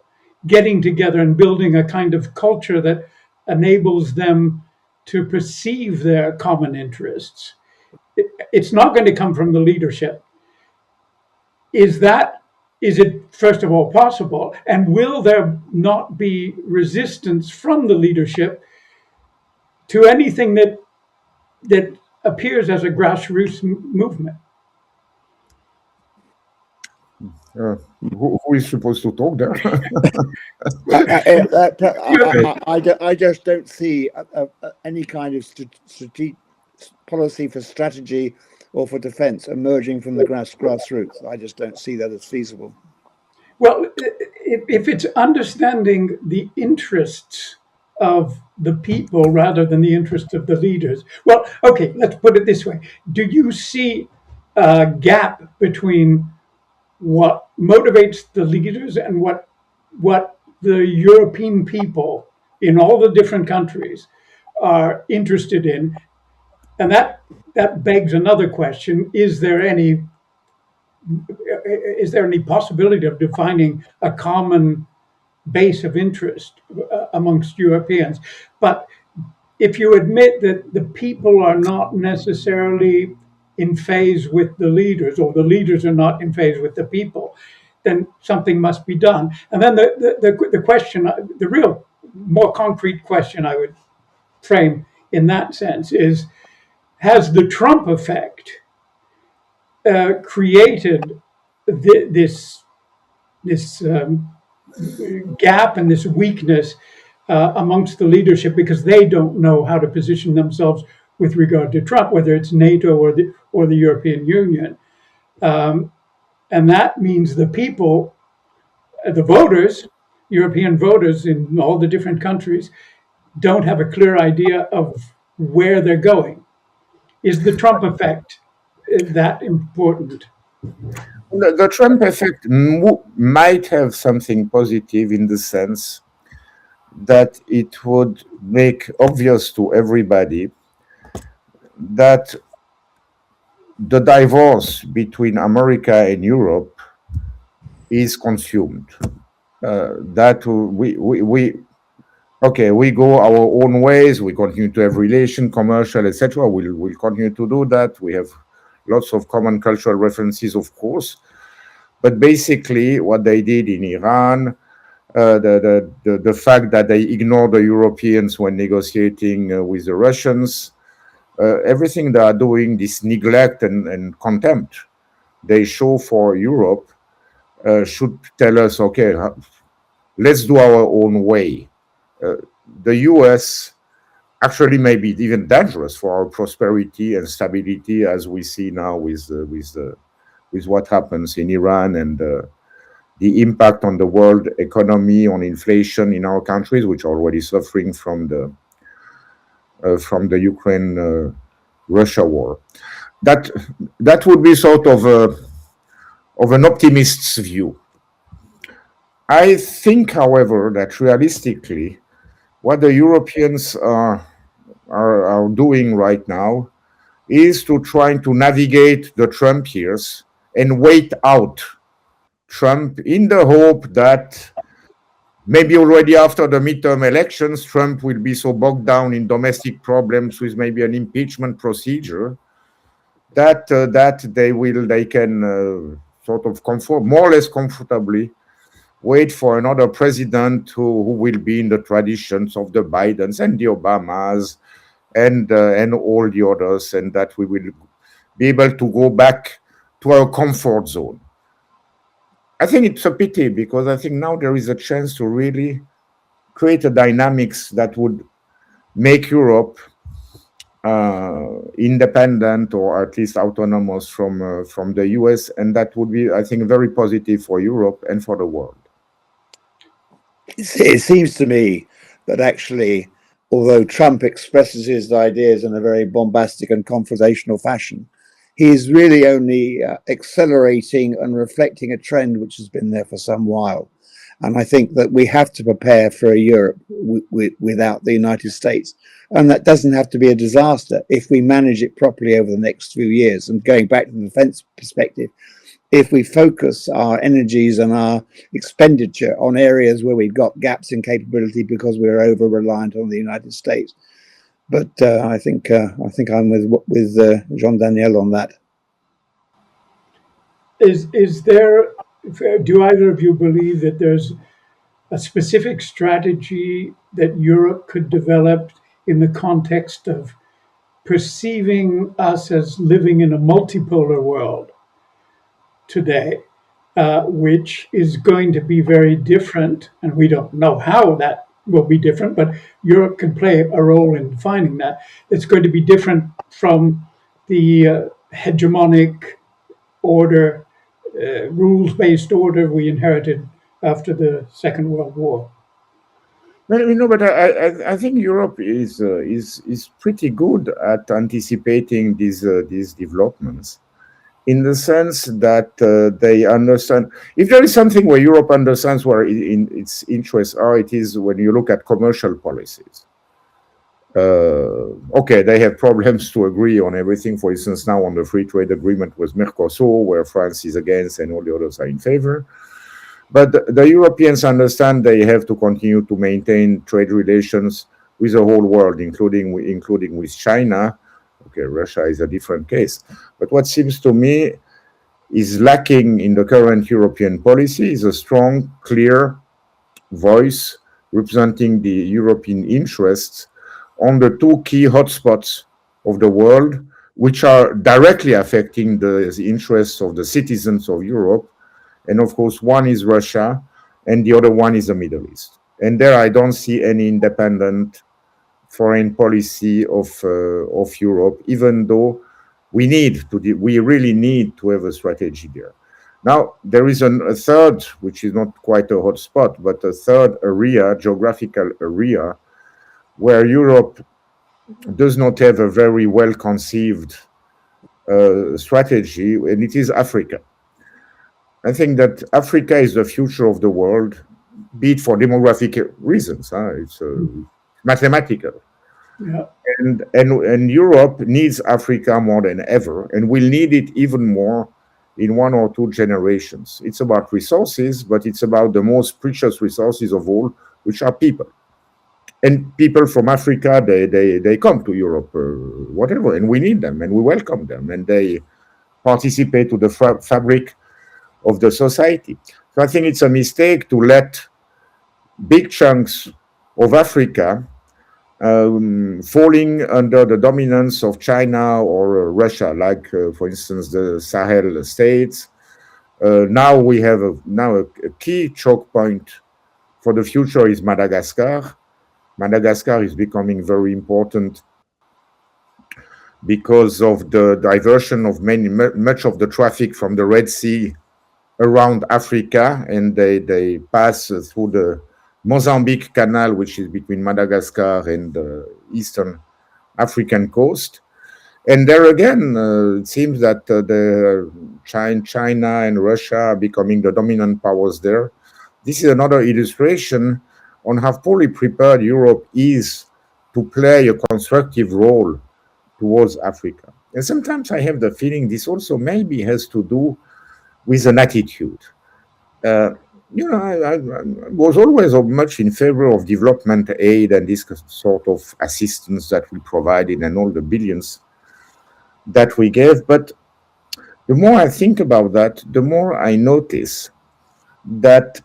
getting together and building a kind of culture that enables them to perceive their common interests, it's not going to come from the leadership. Is it, first of all, possible? And will there not be resistance from the leadership to anything that appears as a grassroots movement? Who is supposed to talk there? I just don't see any kind of policy for strategy or for defense emerging from the grassroots. I just don't see that as feasible. Well, if it's understanding the interests of the people rather than the interests of the leaders. Well, okay, let's put it this way. Do you see a gap between what motivates the leaders and what the European people in all the different countries are interested in? And that begs another question: is there any possibility of defining a common base of interest amongst Europeans. But if you admit that the people are not necessarily in phase with the leaders, or the leaders are not in phase with the people, then something must be done. And then the question, the real more concrete question I would frame in that sense is, has the Trump effect created this gap and this weakness amongst the leadership, because they don't know how to position themselves with regard to Trump, whether it's NATO or the European Union, and that means the people, the voters, European voters in all the different countries, don't have a clear idea of where they're going. Is the Trump effect that important? The Trump effect might have something positive in the sense that it would make obvious to everybody that the divorce between America and Europe is consumed. That we go our own ways. We continue to have relation, commercial, etc. We'll continue to do that. We have lots of common cultural references, of course. But basically, what they did in Iran, the fact that they ignored the Europeans when negotiating with the Russians, everything they are doing, this neglect and contempt they show for Europe, should tell us, okay, let's do our own way. The US actually may be even dangerous for our prosperity and stability, as we see now with what happens in Iran and the impact on the world economy, on inflation in our countries, which are already suffering from the Ukraine-Russia war. That would be sort of an optimist's view. I think, however, that realistically, what the Europeans are doing right now is to try to navigate the Trump years and wait out Trump, in the hope that maybe already after the midterm elections, Trump will be so bogged down in domestic problems with maybe an impeachment procedure that they can sort of more or less comfortably wait for another president who will be in the traditions of the Bidens and the Obamas and all the others, and that we will be able to go back to our comfort zone. I think it's a pity, because I think now there is a chance to really create a dynamics that would make Europe independent, or at least autonomous from the US, and that would be, I think, very positive for Europe and for the world. It seems to me that actually, although Trump expresses his ideas in a very bombastic and confrontational fashion, he is really only accelerating and reflecting a trend which has been there for some while. And I think that we have to prepare for a Europe without the United States. And that doesn't have to be a disaster if we manage it properly over the next few years. And going back to the defense perspective, if we focus our energies and our expenditure on areas where we've got gaps in capability because we're over-reliant on the United States. But I think I'm with Jean-Daniel on that. Is there, do either of you believe that there's a specific strategy that Europe could develop in the context of perceiving us as living in a multipolar world today, which is going to be very different, and we don't know how that will be different, but Europe can play a role in defining that. It's going to be different from the hegemonic order, rules-based order we inherited after the Second World War. Well, but I think Europe is pretty good at anticipating these developments, in the sense that they understand. If there is something where Europe understands where its interests are, it is when you look at commercial policies. Okay, they have problems to agree on everything. For instance, now on the free trade agreement with Mercosur, where France is against and all the others are in favor. But the Europeans understand they have to continue to maintain trade relations with the whole world, including with China. Okay, Russia is a different case. But what seems to me is lacking in the current European policy is a strong, clear voice representing the European interests on the two key hotspots of the world, which are directly affecting the interests of the citizens of Europe. And of course, one is Russia, and the other one is the Middle East. And there, I don't see any independent foreign policy of Europe, even though we really need to have a strategy there. Now, there is a third, which is not quite a hotspot, but a third area, geographical area, where Europe does not have a very well conceived strategy, and it is Africa. I think that Africa is the future of the world, be it for demographic reasons. It's mathematical. Yeah. And Europe needs Africa more than ever, and will need it even more in 1 or 2 generations. It's about resources, but it's about the most precious resources of all, which are people. And people from Africa, they come to Europe, whatever, and we need them, and we welcome them, and they participate to the fabric of the society. So I think it's a mistake to let big chunks of Africa falling under the dominance of China or Russia, like, for instance, the Sahel states. Now we have a key choke point for the future is Madagascar. Madagascar is becoming very important because of the diversion of much of the traffic from the Red Sea around Africa, and they pass through the Mozambique Canal, which is between Madagascar and the eastern African coast. And there again, it seems that China and Russia are becoming the dominant powers there. This is another illustration on how poorly prepared Europe is to play a constructive role towards Africa. And sometimes I have the feeling this also maybe has to do with an attitude. I was always much in favor of development aid and this sort of assistance that we provided and all the billions that we gave. But the more I think about that, the more I notice that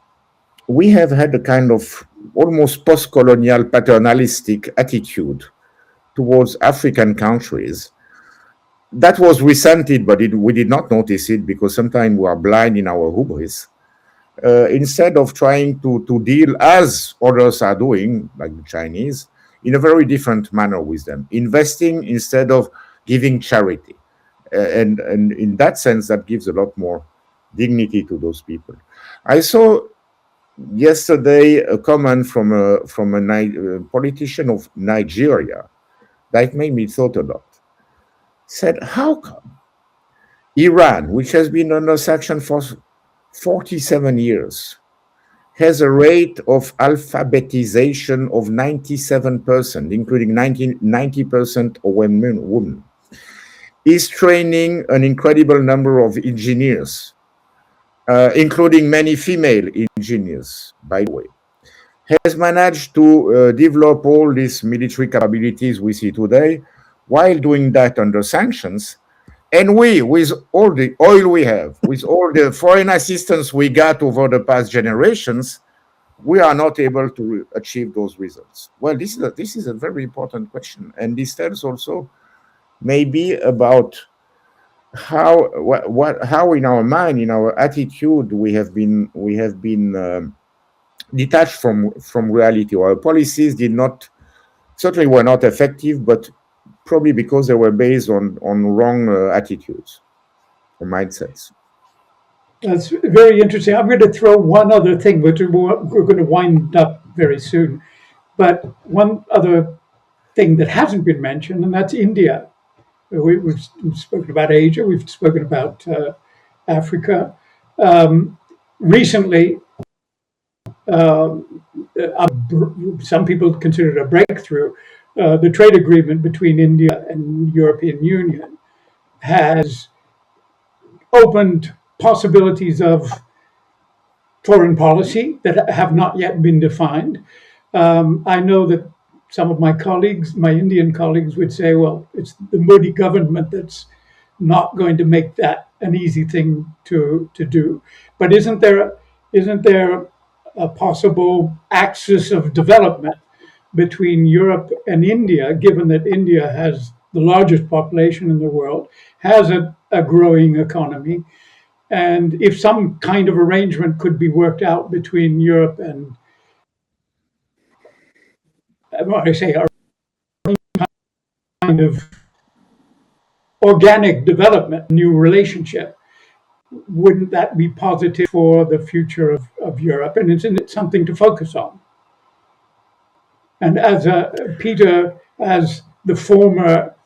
we have had a kind of almost post-colonial paternalistic attitude towards African countries that was resented, but we did not notice it because sometimes we are blind in our hubris. Instead of trying to deal as others are doing, like the Chinese, in a very different manner with them, investing instead of giving charity. And in that sense, that gives a lot more dignity to those people. I saw yesterday a comment from a politician of Nigeria that made me thought a lot. Said, how come Iran, which has been under sanction for 47 years, has a rate of alphabetization of 97%, including 90% of women, is training an incredible number of engineers, including many female engineers, by the way, has managed to develop all these military capabilities we see today, while doing that under sanctions. And we, with all the oil we have, with all the foreign assistance we got over the past generations, we are not able to achieve those results. Well, this is a very important question. And this tells also maybe about how in our mind, in our attitude, we have been detached from reality. Our policies certainly were not effective, but probably because they were based on wrong attitudes or mindsets. That's very interesting. I'm going to throw one other thing, but we're going to wind up very soon. But one other thing that hasn't been mentioned, and that's India. We've spoken about Asia. We've spoken about Africa. Recently, some people consider it a breakthrough. The trade agreement between India and the European Union has opened possibilities of foreign policy that have not yet been defined. I know that some of my colleagues, my Indian colleagues, would say, well, it's the Modi government that's not going to make that an easy thing to do. But isn't there a possible axis of development between Europe and India, given that India has the largest population in the world, has a growing economy, and if some kind of arrangement could be worked out between Europe and, what I say, a kind of organic development, new relationship, wouldn't that be positive for the future of Europe? And isn't it something to focus on? And as Peter, as the former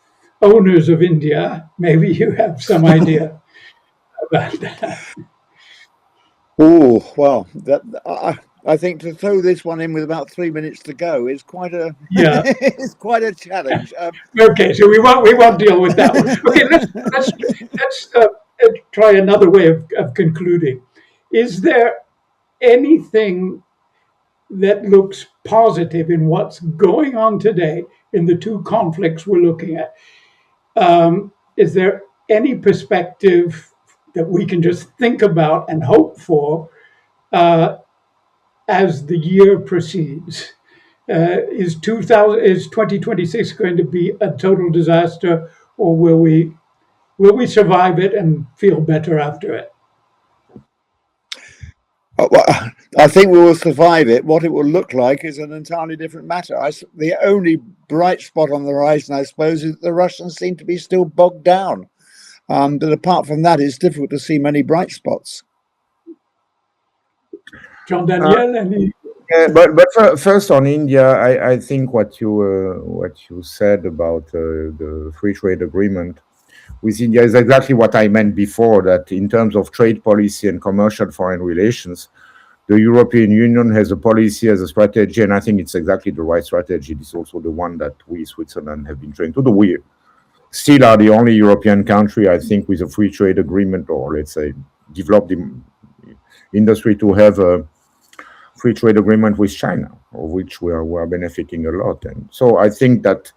owners of India, maybe you have some idea about that. Oh, well, I think to throw this one in with about 3 minutes to go is quite a Yeah. it's quite a challenge. Okay, so we won't deal with that one. Okay, let's try another way of concluding. Is there anything that looks positive in what's going on today in the two conflicts we're looking at? Is there any perspective that we can just think about and hope for as the year proceeds? Is 2026 going to be a total disaster, or will we survive it and feel better after it? Well, I think we will survive it. What it will look like is an entirely different matter. The only bright spot on the horizon, I suppose, is that the Russians seem to be still bogged down. But apart from that, it's difficult to see many bright spots. Jean-Daniel, any? But first on India, I think what you said about the free trade agreement with India is exactly what I meant before, that in terms of trade policy and commercial foreign relations, the European Union has a policy, has a strategy, and I think it's exactly the right strategy. It's also the one that we, Switzerland, have been trying to do. We still are the only European country, I think, with a free trade agreement, or let's say developed industry to have a free trade agreement with China, of which we are benefiting a lot. And so I think that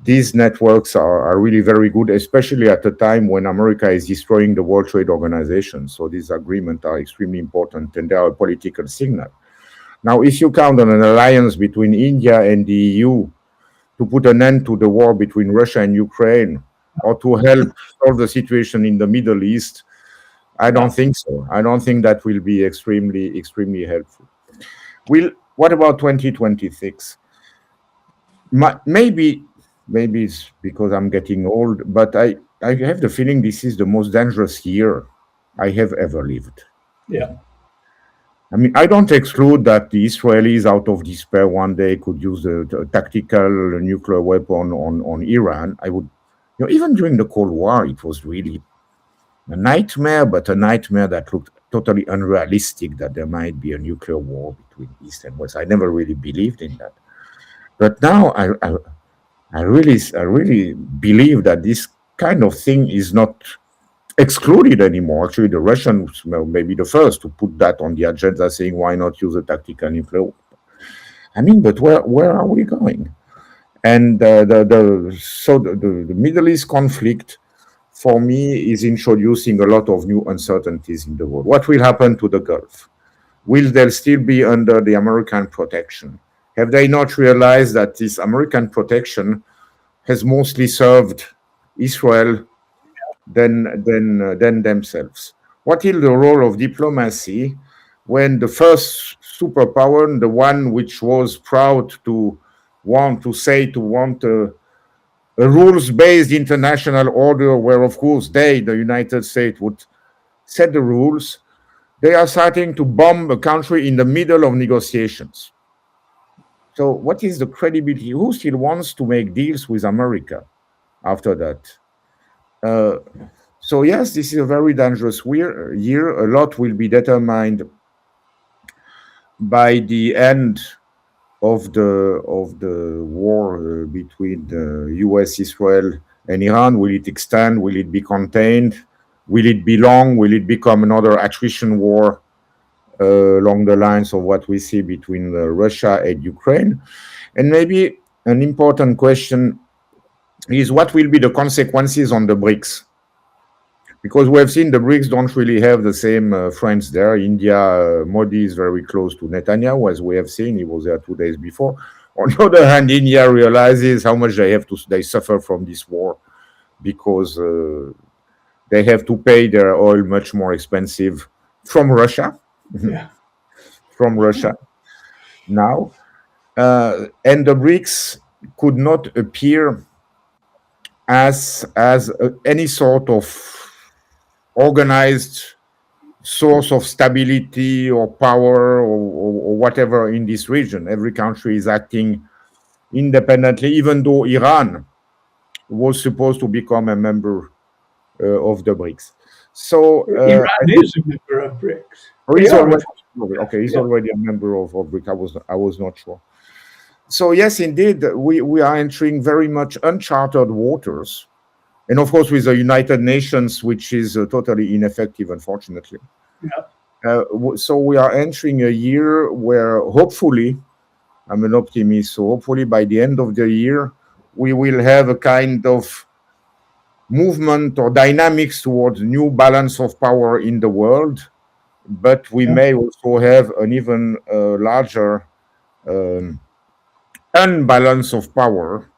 these networks are really very good, especially at a time when America is destroying the World Trade Organization. So these agreements are extremely important, and they are a political signal. Now, if you count on an alliance between India and the EU to put an end to the war between Russia and Ukraine, or to help solve the situation in the Middle East, I don't think so. I don't think that will be extremely, extremely helpful. What about 2026? Maybe it's because I'm getting old, but I have the feeling this is the most dangerous year I have ever lived. Yeah. I mean, I don't exclude that the Israelis, out of despair, one day could use a tactical nuclear weapon on Iran. I would, even during the Cold War, it was really a nightmare, but a nightmare that looked totally unrealistic, that there might be a nuclear war between East and West. I never really believed in that. But now I really believe that this kind of thing is not excluded anymore. Actually, the Russians may be the first to put that on the agenda, saying, why not use a tactical nuclear weapon? I mean, but where are we going? And the Middle East conflict, for me, is introducing a lot of new uncertainties in the world. What will happen to the Gulf? Will they still be under the American protection? Have they not realized that this American protection has mostly served Israel than themselves? What is the role of diplomacy when the first superpower, the one which was proud to want a rules-based international order where, of course, the United States, would set the rules, they are starting to bomb a country in the middle of negotiations. So what is the credibility? Who still wants to make deals with America after that? So yes, this is a very dangerous year. A lot will be determined by the end of the war between the US, Israel, and Iran. Will it extend? Will it be contained? Will it be long? Will it become another attrition war? along the lines of what we see between Russia and Ukraine. And maybe an important question is what will be the consequences on the BRICS? Because we have seen the BRICS don't really have the same friends there. India, Modi is very close to Netanyahu, as we have seen. He was there 2 days before. On the other hand, India realizes how much they suffer from this war because they have to pay their oil much more expensive from Russia. Yeah. From Russia now. And the BRICS could not appear as any sort of organized source of stability or power or whatever in this region. Every country is acting independently, even though Iran was supposed to become a member of the BRICS. So Iran is a member of BRICS. he's already a member of BRICS. I was not sure. So yes, indeed, we are entering very much uncharted waters. And of course, with the United Nations, which is totally ineffective, unfortunately. Yeah. So we are entering a year where hopefully, I'm an optimist, so hopefully by the end of the year, we will have a kind of movement or dynamics towards new balance of power in the world. But we may also have an even larger unbalance of power,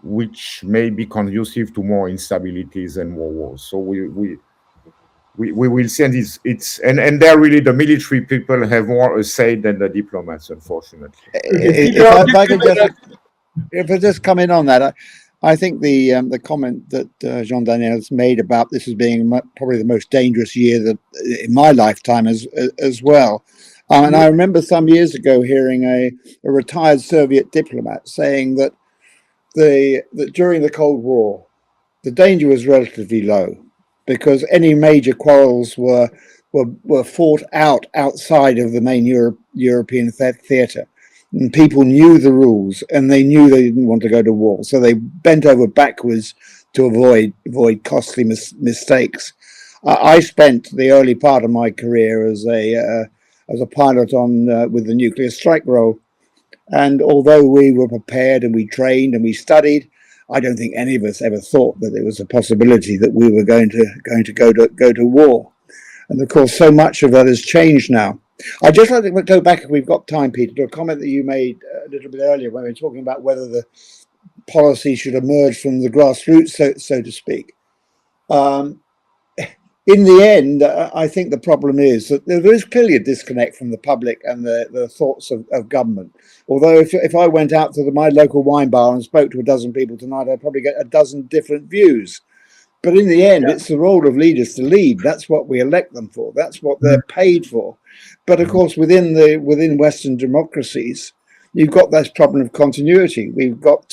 which may be conducive to more instabilities and more wars. So we will see, and and there really the military people have more a say than the diplomats, unfortunately. If I just come in on that, I think the comment that Jean-Daniel has made about this as being probably the most dangerous year that in my lifetime as well. And I remember some years ago hearing a retired Soviet diplomat saying that that during the Cold War, the danger was relatively low because any major quarrels were fought outside of the main European theatre. And people knew the rules and they knew they didn't want to go to war. So they bent over backwards to avoid costly mistakes. I spent the early part of my career as a pilot with the nuclear strike role. And although we were prepared and we trained and we studied, I don't think any of us ever thought that there was a possibility that we were going to go to war. And of course, so much of that has changed now. I'd just like to go back, if we've got time, Peter, to a comment that you made a little bit earlier when we were talking about whether the policy should emerge from the grassroots, so to speak. In the end, I think the problem is that there is clearly a disconnect from the public and the thoughts of government. Although if I went out to my local wine bar and spoke to a dozen people tonight, I'd probably get a dozen different views. But in the end, it's the role of leaders to lead. That's what we elect them for. That's what they're paid for. But of course, within Western democracies, you've got this problem of continuity. We've got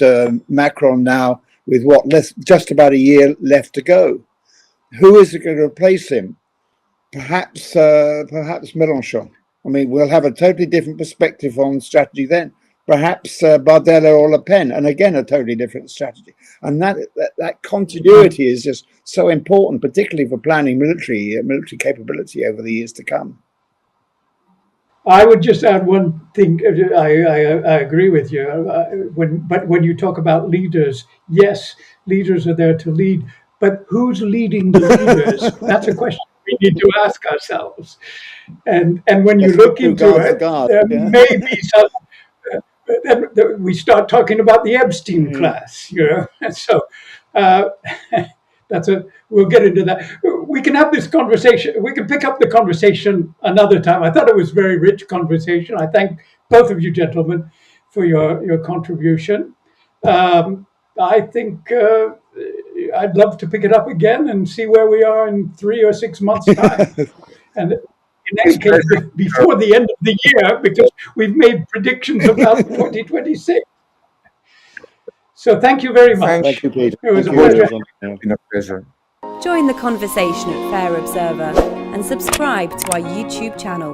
Macron now with just about a year left to go. Who is going to replace him? Perhaps Mélenchon. I mean, we'll have a totally different perspective on strategy then. Perhaps Bardella or Le Pen, and again, a totally different strategy. And that continuity is just so important, particularly for planning military capability over the years to come. I would just add one thing. I agree with you. But when you talk about leaders, yes, leaders are there to lead. But who's leading the leaders? That's a question we need to ask ourselves. And when you look into it, there may be some. Then we start talking about the Epstein class, And so we'll get into that. We can have this conversation. We can pick up the conversation another time. I thought it was a very rich conversation. I thank both of you gentlemen for your contribution. I think I'd love to pick it up again and see where we are in 3 or 6 months' time. And in next case, before the end of the year, because we've made predictions about 2026. So thank you very much. Thank you, Peter. It was a pleasure. Join the conversation at Fair Observer and subscribe to our YouTube channel.